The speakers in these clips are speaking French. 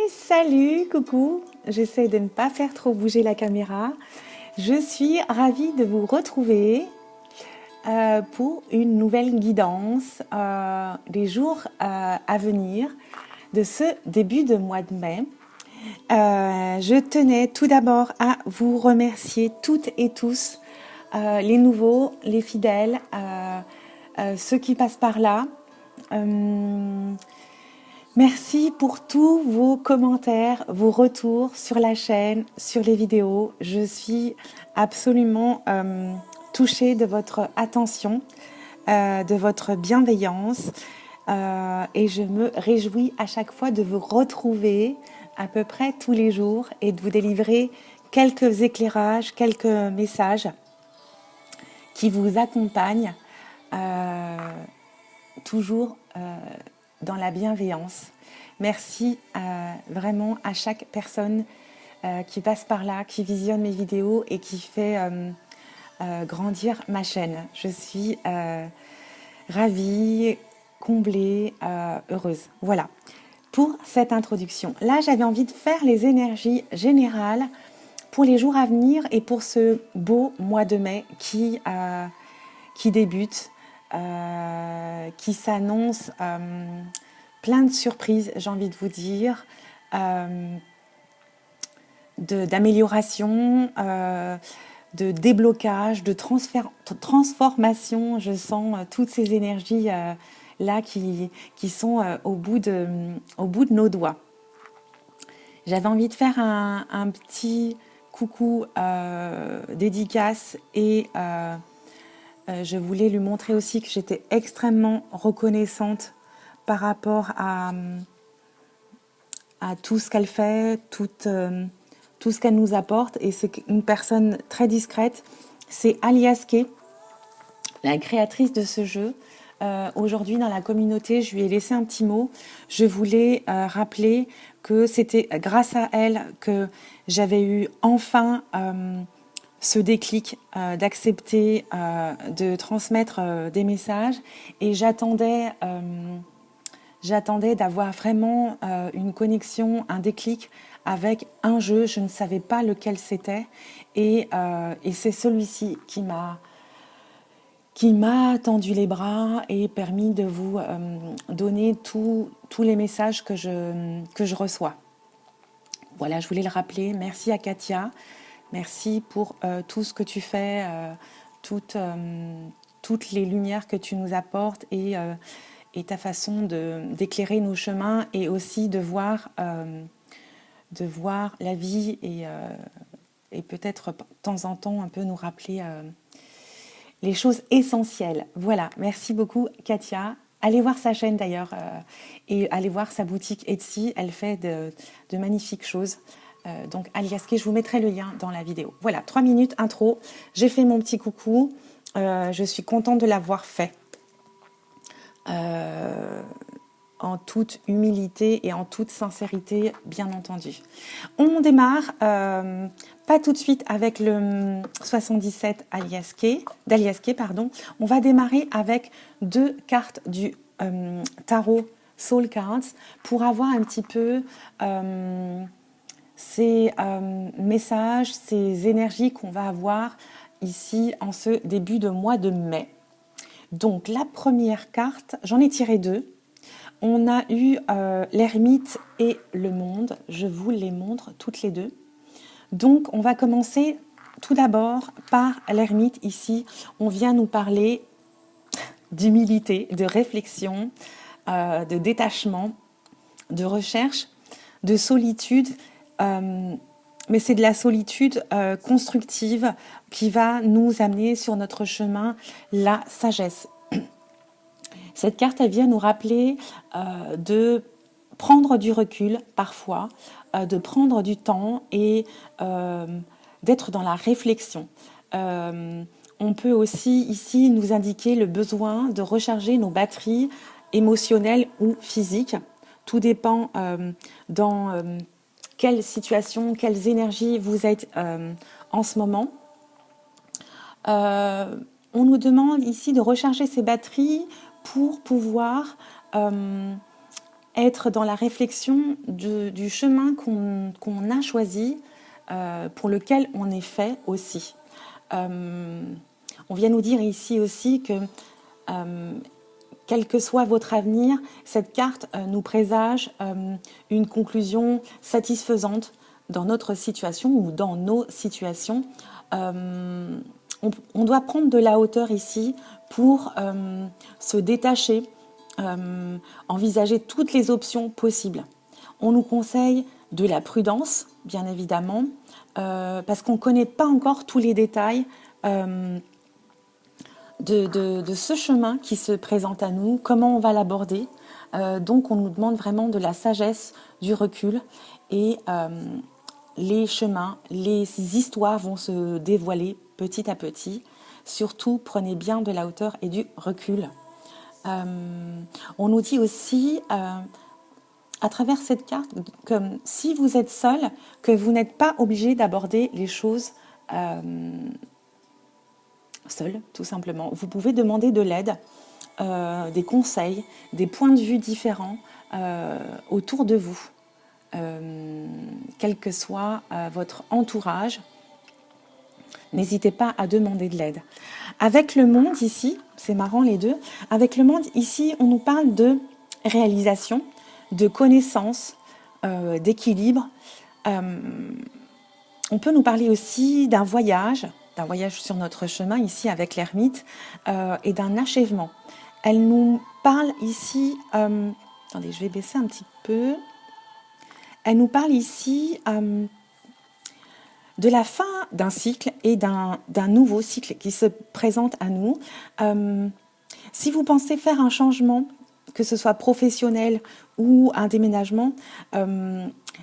Salut, coucou. J'essaie de ne pas faire trop bouger la caméra. Je suis ravie de vous retrouver pour une nouvelle guidance des jours à venir de ce début de mois de mai. Je tenais tout d'abord à vous remercier toutes et tous, les nouveaux, les fidèles, ceux qui passent par là. Merci pour tous vos commentaires, vos retours sur la chaîne, sur les vidéos. Je suis absolument touchée de votre attention, de votre bienveillance et je me réjouis à chaque fois de vous retrouver à peu près tous les jours et de vous délivrer quelques éclairages, quelques messages qui vous accompagnent toujours dans la bienveillance. Merci vraiment à chaque personne qui passe par là, qui visionne mes vidéos et qui fait grandir ma chaîne. Je suis ravie, comblée, heureuse. Voilà pour cette introduction. Là, j'avais envie de faire les énergies générales pour les jours à venir et pour ce beau mois de mai qui débute. Qui s'annonce plein de surprises, j'ai envie de vous dire, d'amélioration, de déblocage, de transformation. Je sens toutes ces énergies là qui sont au bout de nos doigts. J'avais envie de faire un petit coucou dédicace et je voulais lui montrer aussi que j'étais extrêmement reconnaissante par rapport à tout ce qu'elle fait, tout ce qu'elle nous apporte. Et c'est une personne très discrète. C'est Aliaske, la créatrice de ce jeu. Aujourd'hui, dans la communauté, je lui ai laissé un petit mot. Je voulais rappeler que c'était grâce à elle que j'avais eu enfin ce déclic d'accepter de transmettre des messages et j'attendais d'avoir vraiment une connexion, un déclic avec un jeu. Je ne savais pas lequel c'était et c'est celui-ci qui m'a tendu les bras et permis de vous donner tous les messages que je reçois. Voilà, je voulais le rappeler. Merci à Katia. Merci pour tout ce que tu fais, toutes les lumières que tu nous apportes et ta façon d'éclairer nos chemins et aussi de voir la vie et peut-être de temps en temps un peu nous rappeler les choses essentielles. Voilà, merci beaucoup Katia. Allez voir sa chaîne d'ailleurs et allez voir sa boutique Etsy, elle fait de magnifiques choses. Donc Aliaske, je vous mettrai le lien dans la vidéo. Voilà, 3 minutes intro, j'ai fait mon petit coucou, je suis contente de l'avoir fait en toute humilité et en toute sincérité, bien entendu. On démarre, pas tout de suite avec le 77 d'Aliaske, pardon. On va démarrer avec 2 cartes du tarot Soul Cards pour avoir un petit peu ces messages, ces énergies qu'on va avoir ici en ce début de mois de mai. Donc la première carte, j'en ai tiré 2. On a eu l'ermite et le monde. Je vous les montre toutes les 2. Donc on va commencer tout d'abord par l'ermite. Ici, on vient nous parler d'humilité, de réflexion, de détachement, de recherche, de solitude. Mais c'est de la solitude constructive qui va nous amener sur notre chemin la sagesse. Cette carte, elle vient nous rappeler de prendre du recul parfois, de prendre du temps et d'être dans la réflexion. On peut aussi ici nous indiquer le besoin de recharger nos batteries émotionnelles ou physiques. Tout dépend dans quelle situation, quelles énergies vous êtes en ce moment. On nous demande ici de recharger ces batteries pour pouvoir être dans la réflexion du chemin qu'on a choisi, pour lequel on est fait aussi. On vient nous dire ici aussi que quel que soit votre avenir, cette carte nous présage une conclusion satisfaisante dans notre situation ou dans nos situations. On doit prendre de la hauteur ici pour se détacher, envisager toutes les options possibles. On nous conseille de la prudence, bien évidemment, parce qu'on ne connaît pas encore tous les détails de ce chemin qui se présente à nous, comment on va l'aborder. Donc on nous demande vraiment de la sagesse, du recul, et les chemins, les histoires vont se dévoiler petit à petit. Surtout, prenez bien de la hauteur et du recul. On nous dit aussi, à travers cette carte, que si vous êtes seul, que vous n'êtes pas obligé d'aborder les choses seul, tout simplement. Vous pouvez demander de l'aide, des conseils, des points de vue différents autour de vous, quel que soit votre entourage. N'hésitez pas à demander de l'aide. Avec le monde ici, c'est marrant les deux, avec le monde ici, on nous parle de réalisation, de connaissance, d'équilibre. On peut nous parler aussi d'un voyage sur notre chemin ici avec l'ermite, et d'un achèvement. Elle nous parle ici, attendez, je vais baisser un petit peu. Elle nous parle ici de la fin d'un cycle et d'un nouveau cycle qui se présente à nous. Si vous pensez faire un changement, que ce soit professionnel ou un déménagement,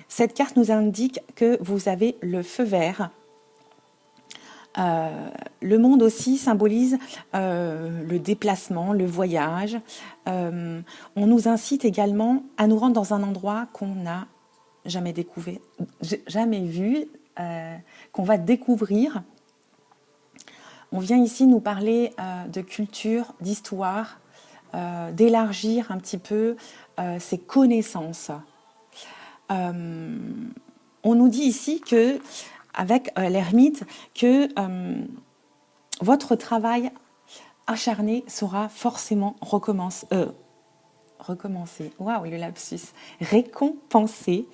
cette carte nous indique que vous avez le feu vert. Le monde aussi symbolise le déplacement, le voyage. On nous incite également à nous rendre dans un endroit qu'on n'a jamais découvert, jamais vu, qu'on va découvrir. On vient ici nous parler de culture, d'histoire, d'élargir un petit peu ses connaissances. On nous dit ici que, avec l'ermite, que votre travail acharné sera forcément récompensé. Waouh, le lapsus. Récompensé.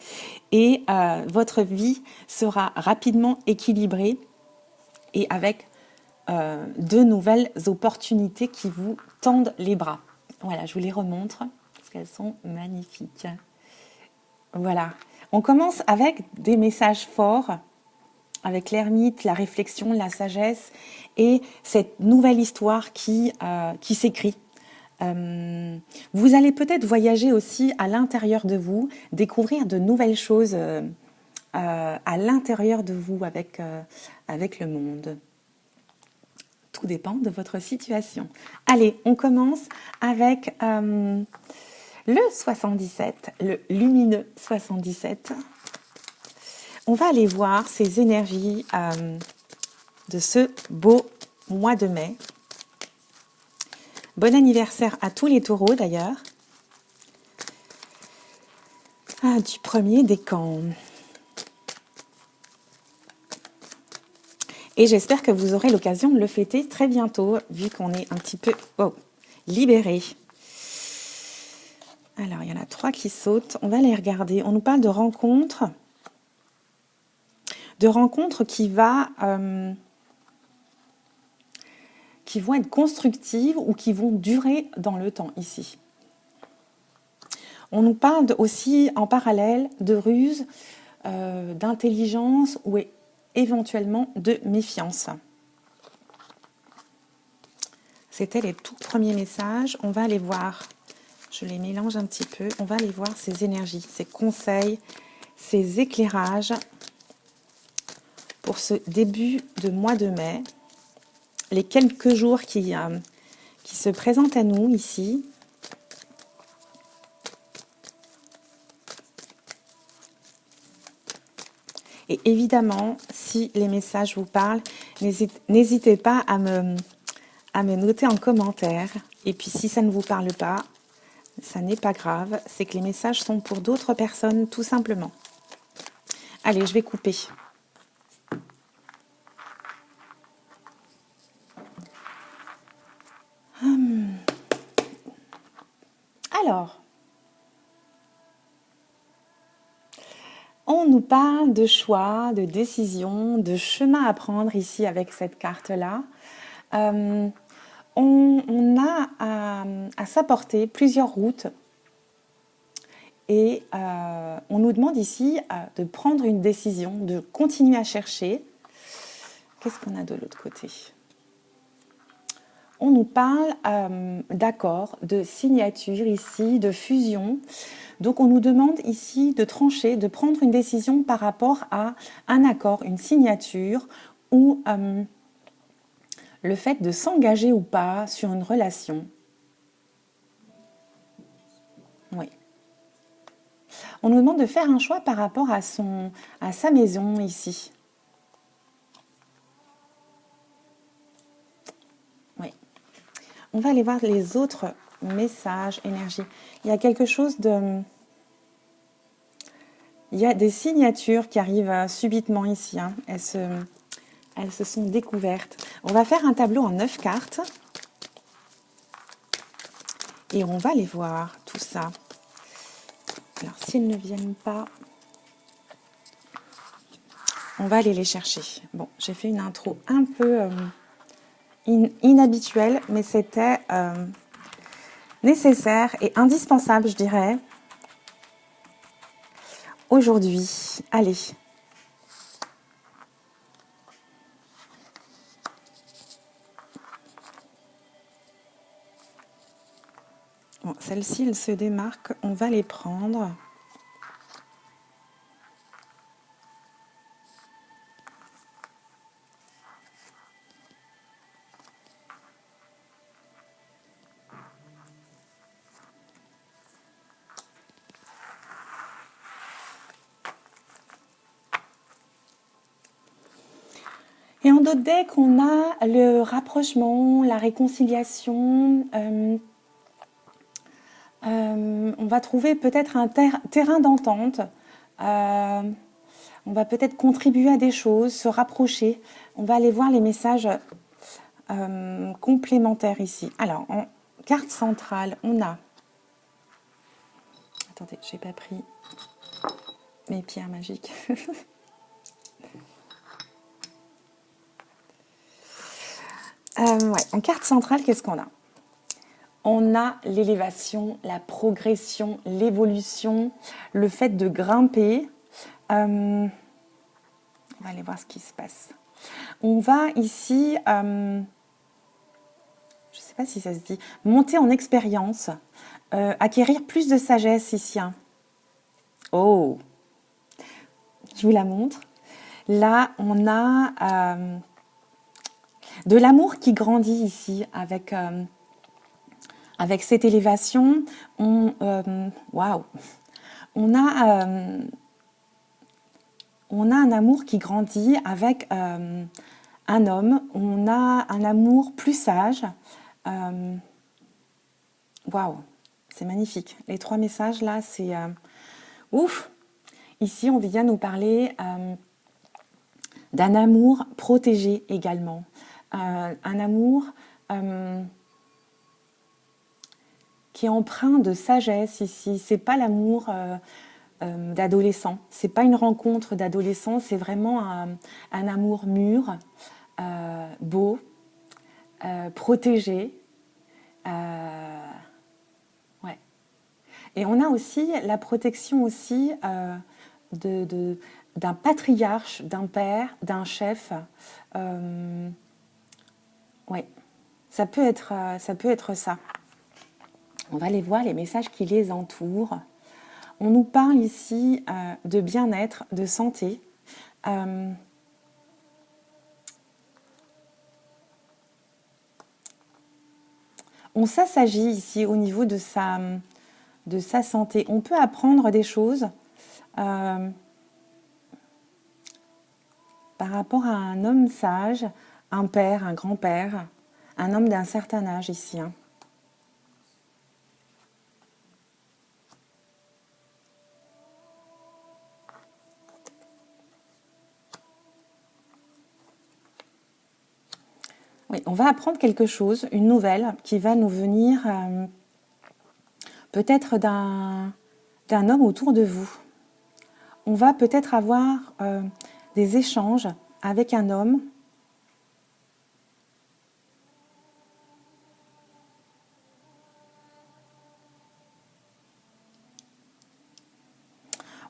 Et votre vie sera rapidement équilibrée et avec de nouvelles opportunités qui vous tendent les bras. Voilà, je vous les remontre parce qu'elles sont magnifiques. Voilà. On commence avec des messages forts, avec l'ermite, la réflexion, la sagesse et cette nouvelle histoire qui s'écrit. Vous allez peut-être voyager aussi à l'intérieur de vous, découvrir de nouvelles choses à l'intérieur de vous avec le monde. Tout dépend de votre situation. Allez, on commence avec le 77, le lumineux 77. On va aller voir ces énergies de ce beau mois de mai. Bon anniversaire à tous les taureaux d'ailleurs. Du 1er décan. Et j'espère que vous aurez l'occasion de le fêter très bientôt, vu qu'on est un petit peu libéré. Alors, il y en a 3 qui sautent. On va les regarder. On nous parle de rencontres. De rencontres qui vont être constructives ou qui vont durer dans le temps ici. On nous parle aussi en parallèle de ruse, d'intelligence ou éventuellement de méfiance. C'était les tout premiers messages. On va aller voir, je les mélange un petit peu, on va aller voir ces énergies, ces conseils, ces éclairages pour ce début de mois de mai. Les quelques jours qui se présentent à nous ici. Et évidemment, si les messages vous parlent, n'hésitez pas à me noter en commentaire. Et puis si ça ne vous parle pas, Ça n'est pas grave, c'est que les messages sont pour d'autres personnes, tout simplement. Allez, je vais couper. Alors, on nous parle de choix, de décision, de chemin à prendre ici avec cette carte-là. On a à sa portée plusieurs routes et on nous demande ici de prendre une décision, de continuer à chercher. Qu'est-ce qu'on a de l'autre côté ? On nous parle d'accords, de signature ici, de fusion. Donc on nous demande ici de trancher, de prendre une décision par rapport à un accord, une signature ou le fait de s'engager ou pas sur une relation. Oui. On nous demande de faire un choix par rapport à sa maison ici. Oui. On va aller voir les autres messages, énergie. Il y a quelque chose de... Il y a des signatures qui arrivent subitement ici. Hein. Elles se sont découvertes. On va faire un tableau en 9 cartes. Et on va les voir, tout ça. Alors, s'ils ne viennent pas, on va aller les chercher. Bon, j'ai fait une intro un peu inhabituelle, mais c'était nécessaire et indispensable, je dirais, aujourd'hui. Allez. Bon, celles-ci, elles se démarquent. On va les prendre. Et en d'autres decks, on a le rapprochement, la réconciliation. On va trouver peut-être un terrain d'entente. On va peut-être contribuer à des choses, se rapprocher. On va aller voir les messages complémentaires ici. Alors, en carte centrale, on a... Attendez, j'ai pas pris mes pierres magiques. Ouais, en carte centrale, qu'est-ce qu'on a ? On a l'élévation, la progression, l'évolution, le fait de grimper. On va aller voir ce qui se passe. On va ici, je ne sais pas si ça se dit, monter en expérience, acquérir plus de sagesse ici. Hein. Oh, je vous la montre. Là, on a de l'amour qui grandit ici avec cette élévation. Waouh, on a un amour qui grandit avec un homme. On a un amour plus sage. Waouh, c'est magnifique. Les 3 messages là, c'est ouf. Ici, on vient nous parler d'un amour protégé également. Un amour qui est empreint de sagesse ici. C'est pas l'amour d'adolescent. C'est pas une rencontre d'adolescent. C'est vraiment un amour mûr, beau, protégé. Ouais. Et on a aussi la protection aussi d'un patriarche, d'un père, d'un chef. Ouais. Ça peut être ça. On va aller voir les messages qui les entourent. On nous parle ici de bien-être, de santé. On s'assagit ici au niveau de sa santé. On peut apprendre des choses par rapport à un homme sage, un père, un grand-père, un homme d'un certain âge ici. Hein. Oui, on va apprendre quelque chose, une nouvelle qui va nous venir peut-être d'un homme autour de vous. On va peut-être avoir des échanges avec un homme.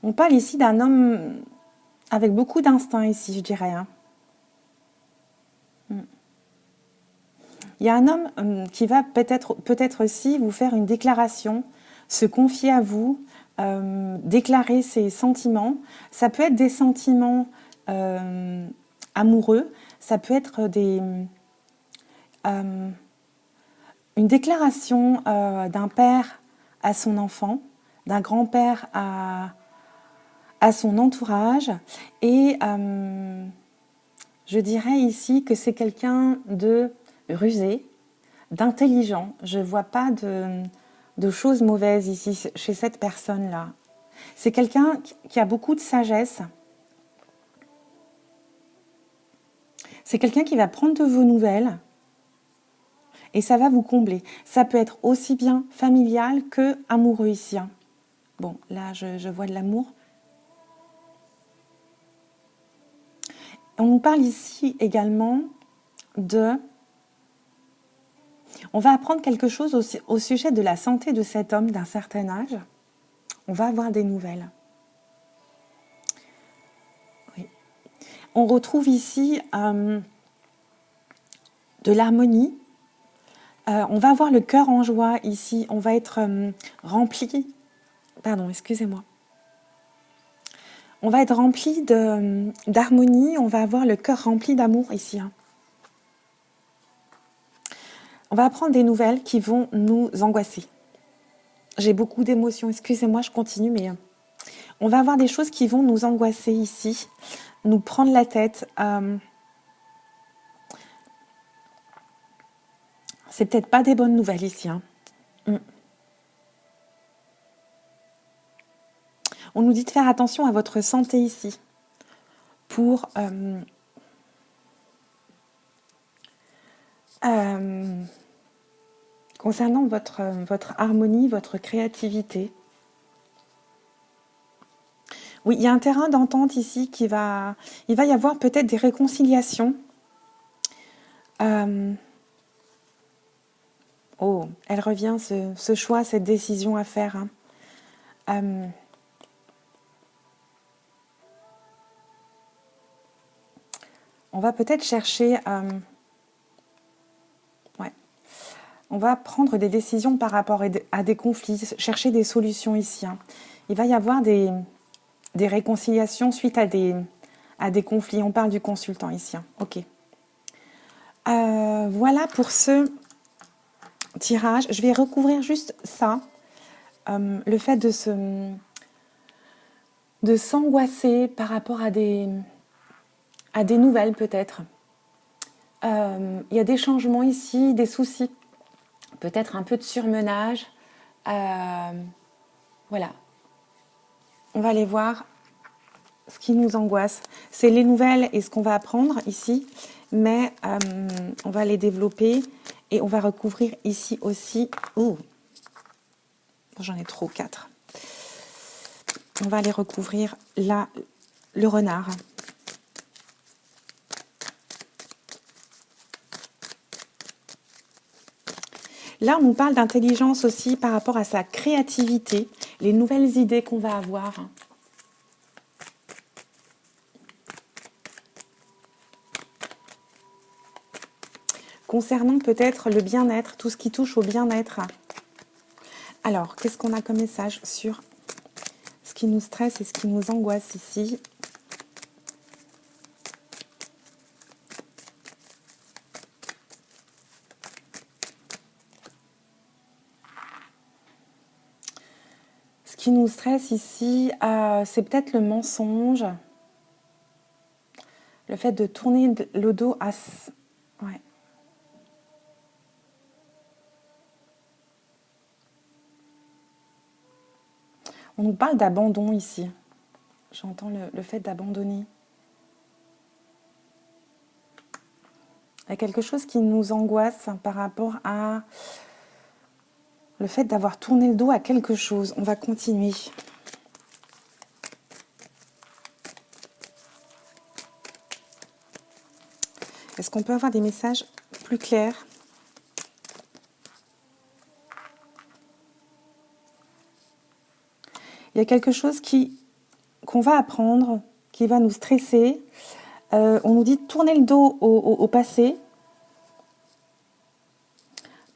On parle ici d'un homme avec beaucoup d'instinct ici, je dirais. Hein. Il y a un homme qui va peut-être aussi vous faire une déclaration, se confier à vous, déclarer ses sentiments. Ça peut être des sentiments amoureux, ça peut être une déclaration d'un père à son enfant, d'un grand-père à son entourage. Et je dirais ici que c'est quelqu'un de rusé, d'intelligent. Je ne vois pas de choses mauvaises ici chez cette personne-là. C'est quelqu'un qui a beaucoup de sagesse. C'est quelqu'un qui va prendre de vos nouvelles et ça va vous combler. Ça peut être aussi bien familial que amoureux ici. Hein. Bon, là, je vois de l'amour. On nous parle ici également de... On va apprendre quelque chose au sujet de la santé de cet homme d'un certain âge. On va avoir des nouvelles. Oui. On retrouve ici de l'harmonie. On va avoir le cœur en joie ici. On va être rempli... Pardon, excusez-moi. On va être rempli d'harmonie. On va avoir le cœur rempli d'amour ici. Hein. On va apprendre des nouvelles qui vont nous angoisser. J'ai beaucoup d'émotions. Excusez-moi, je continue, mais... On va avoir des choses qui vont nous angoisser ici, nous prendre la tête. C'est peut-être pas des bonnes nouvelles ici. Hein. On nous dit de faire attention à votre santé ici. Pour concernant votre harmonie, votre créativité. Oui, il y a un terrain d'entente ici il va y avoir peut-être des réconciliations. Oh, elle revient, ce choix, cette décision à faire. Hein. On va peut-être chercher... ouais. On va prendre des décisions par rapport à des conflits, chercher des solutions ici. Hein. Il va y avoir des réconciliations suite à des conflits. On parle du consultant ici. Hein. Ok. Voilà pour ce tirage. Je vais recouvrir juste ça. Le fait de s'angoisser par rapport à des nouvelles peut-être. Il y a des changements ici, des soucis, peut-être un peu de surmenage. Voilà. On va aller voir ce qui nous angoisse. C'est les nouvelles et ce qu'on va apprendre ici, mais on va les développer et on va recouvrir ici aussi. Oh, j'en ai trop, 4. On va aller recouvrir là, le renard. Là, on nous parle d'intelligence aussi par rapport à sa créativité, les nouvelles idées qu'on va avoir. Concernant peut-être le bien-être, tout ce qui touche au bien-être. Alors, qu'est-ce qu'on a comme message sur ce qui nous stresse et ce qui nous angoisse ici ? Ce qui nous stresse ici, c'est peut-être le mensonge. Le fait de tourner le dos à... Ouais. On nous parle d'abandon ici. J'entends le fait d'abandonner. Il y a quelque chose qui nous angoisse par rapport à le fait d'avoir tourné le dos à quelque chose. On va continuer. Est-ce qu'on peut avoir des messages plus clairs? Il y a quelque chose qu'on va apprendre, qui va nous stresser. On nous dit de tourner le dos au passé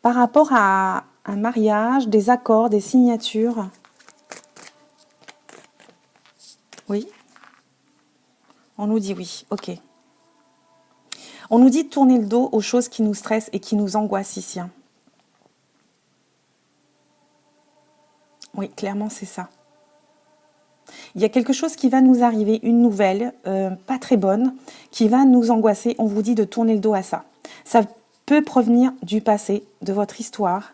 par rapport à un mariage, des accords, des signatures. Oui. On nous dit oui, ok. On nous dit de tourner le dos aux choses qui nous stressent et qui nous angoissent ici. Oui, clairement, c'est ça. Il y a quelque chose qui va nous arriver, une nouvelle, pas très bonne, qui va nous angoisser. On vous dit de tourner le dos à ça. Ça peut provenir du passé, de votre histoire.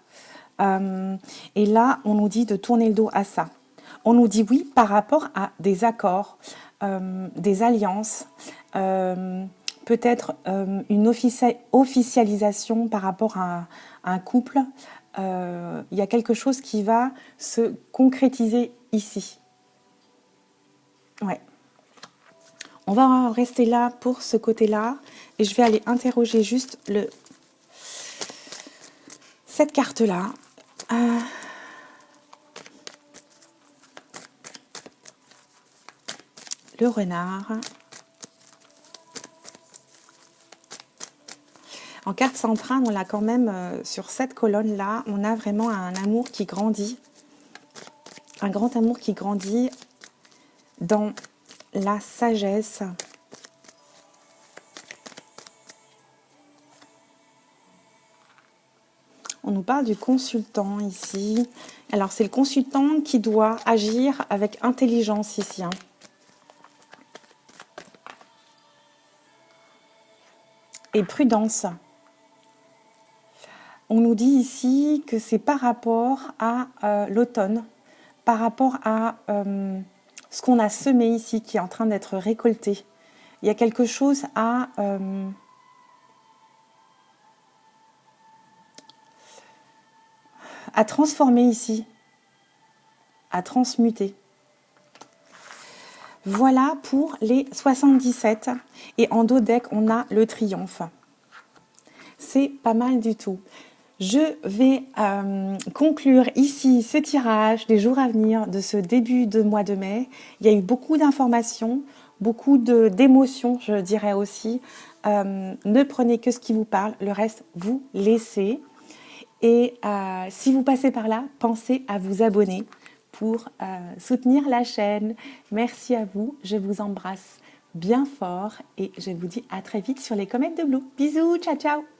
Et là, on nous dit de tourner le dos à ça. On nous dit oui par rapport à des accords, des alliances, peut-être une officialisation par rapport à un couple. Il y a quelque chose qui va se concrétiser ici. Ouais. On va rester là pour ce côté-là et je vais aller interroger juste cette carte-là. Le renard. En carte centrale, on l'a quand même sur cette colonne-là, on a vraiment un amour qui grandit, un grand amour qui grandit dans la sagesse. On nous parle du consultant ici. Alors, c'est le consultant qui doit agir avec intelligence ici. Et prudence. On nous dit ici que c'est par rapport à l'automne, par rapport à ce qu'on a semé ici, qui est en train d'être récolté. Il y a quelque chose à transformer ici, à transmuter. Voilà pour les 77. Et en dos deck, on a le triomphe. C'est pas mal du tout. Je vais conclure ici ce tirage des jours à venir de ce début de mois de mai. Il y a eu beaucoup d'informations, beaucoup d'émotions, je dirais aussi. Ne prenez que ce qui vous parle, le reste, vous laissez. Et si vous passez par là, pensez à vous abonner pour soutenir la chaîne. Merci à vous, je vous embrasse bien fort et je vous dis à très vite sur les comètes de Blue. Bisous, ciao ciao.